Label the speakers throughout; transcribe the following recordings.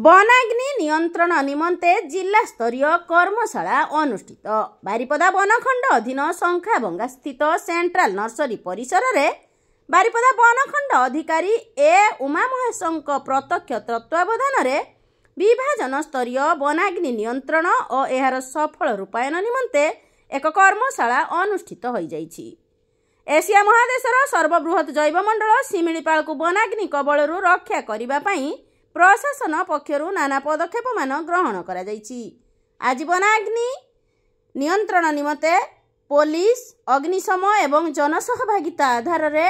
Speaker 1: वनाग्नि नियंत्रण निमंते जिला स्तरीय कर्मशाला अनुष्ठित। बारिपदा वनखंड अधीन शंखाभंगा स्थित सेंट्रल नर्सरी परिसर रे बारिपदा वनखंड अधिकारी ए उमा महेशंक प्रत्यक्ष तत्वावधान रे विभाजन स्तरीय वनाग्नि नियंत्रण और एहार सफल रूपायन निमंते एक कर्मशाला अनुष्ठित हो जाइछि। एशिया महादेशर सर्वबृहत जैवमंडल शिमिलीपाल को वनाग्नि कबलरू रक्षा करने पाई प्रशासन पक्षरु नाना पदक्षेप मान ग्रहण करा जाइछि। आज वनाग्नि नियंत्रण निमंते पुलिस अग्निशम एवं जनसहभागिता आधार रे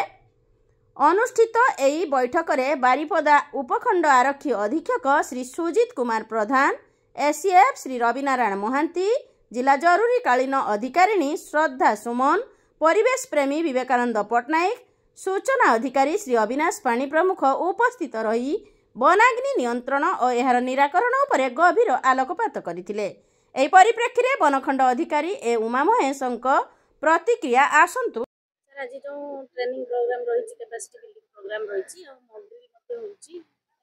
Speaker 1: अनुष्ठित एई बैठक रे बारिपदा उपखंड आरक्षी अधीक्षक श्री सुजित कुमार प्रधान, एसीएफ श्री रविनारायण महांती, जिला जरूरीकालीन अधिकारिणी श्रद्धा सुमन, परिवेश प्रेमी विवेकानंद पट्टनायक, सूचना अधिकारी श्री अविनाश पाणी प्रमुख उपस्थित रही वनाग्नि नियंत्रण और एहार निराकरण उपरे गभीर आलोकपात करथिले। एही परिप्रेक्षी रे वनखंड अधिकारी ए उमा महेशंक प्रतिक्रिया आसंतु।
Speaker 2: आज जो ट्रेनिंग प्रोग्राम रही कैपेसिटी बिल्डिंग प्रोग्राम रही मॉडल होची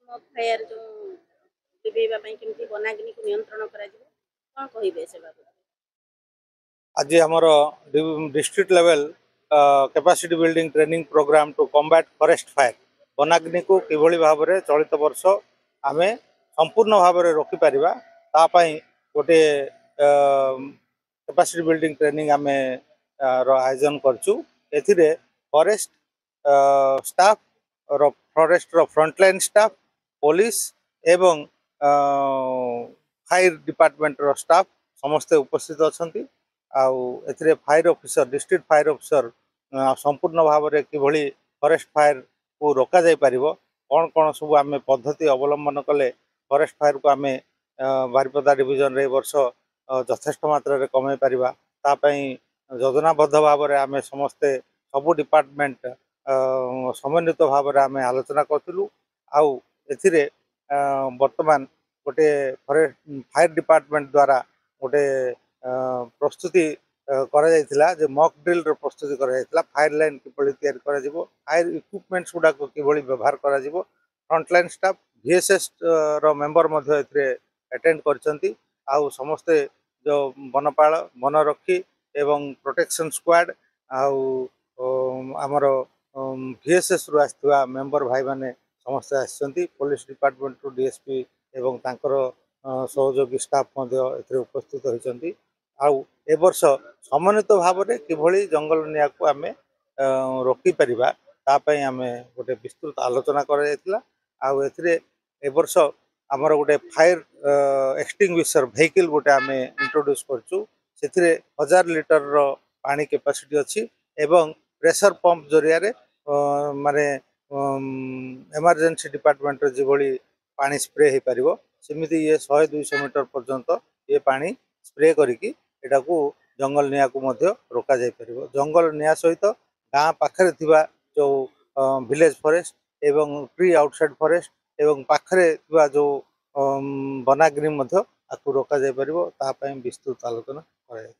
Speaker 2: मॉक फायर जो दिबेबा पई केमती वनाग्नि को नियंत्रण करा जिवो कोन कहिबे से बाबू।
Speaker 3: आज हमरो district level capacity building training programme to combat forest fire वनाग्नि को किभली भाव में चलित वर्ष आम संपूर्ण भाव में रोकी पारिबा ता पई गोटे कैपेसिटी बिल्डिंग ट्रेनिंग आम आयोजन करछु। एथिरे फॉरेस्ट स्टाफ और फॉरेस्ट फ्रंटलाइन स्टाफ पुलिस एवं फायर डिपार्टमेंट रो स्टाफ समस्ते उपस्थित अछंती। आउ एथिरे fire officer district fire officer संपूर्ण भाव में किभली फॉरेस्ट फायर को रोका जाई परिबो कौन कौन सब आम पद्धति अवलंबन कले फॉरेस्ट फायर को आम बारिपदा डिविजन रे वर्ष यथेष्ट मात्रा रे कमे परिबा ता पई योजनाबद्ध भाव में आम समस्ते सबू डिपार्टमेंट समन्वित भाव में आम आलोचना करूँ। आउ एथिरे वर्तमान गोटे फायर डिपार्टमेंट द्वारा गोटे प्रस्तुति करा जायतिला जे मॉक ड्रिल रो प्रस्तुति करा जायतिला फायर लाइन किभली तैयार करा जिवो फायर इक्विपमेंट्स गुडा को किभली व्यवहार करा जिवो फ्रंटलाइन स्टाफ VSS रो मेंबर मध्ये एथिरे अटेंड करछंती। आउ समस्ते जो वनपाल वनरक्षी एवं प्रोटेक्शन स्क्वाड आउ आमर VSS रु आसथिबा मेंबर भाई माने समस्ते आछंती। पुलिस डिपार्टमेंट टू DSP एवं तांकर सहयोगी स्टाफ मध्ये एथिरे उपस्थित होइछंती। आउ ए वर्ष समन्वित भाव में किभली जंगल निया को आम रोकी परिबा ता पई आम गोटे विस्तृत आलोचना करा जायतिला। आउ एथिरे ए वर्ष आमर गोटे फायर एक्सटिंग्विशर व्हीकल गोटे आम इंट्रोड्यूस करछु। सेथिरे 1000 लिटर रो पानी कैपेसिटी अछि एवं प्रेशर पंप जरिया रे माने इमरजेंसी डिपार्टमेंट रो जिभली पानी स्प्रे हे परिबो सेमिति ये 100-200 मीटर पर्यंत ये पानी स्प्रे करिकी एटा को जंगल निया को मध्य रोका जाय परिबो। जंगल निया सहित गाँ पाखरे थिबा जो विलेज फॉरेस्ट एवं ट्री आउटसाइड फॉरेस्ट एवं पाखरे थिबा जो वनाग्नि मध्य आकु रोका जाय परिबो ता पई विस्तृत आलोचना करा जाय।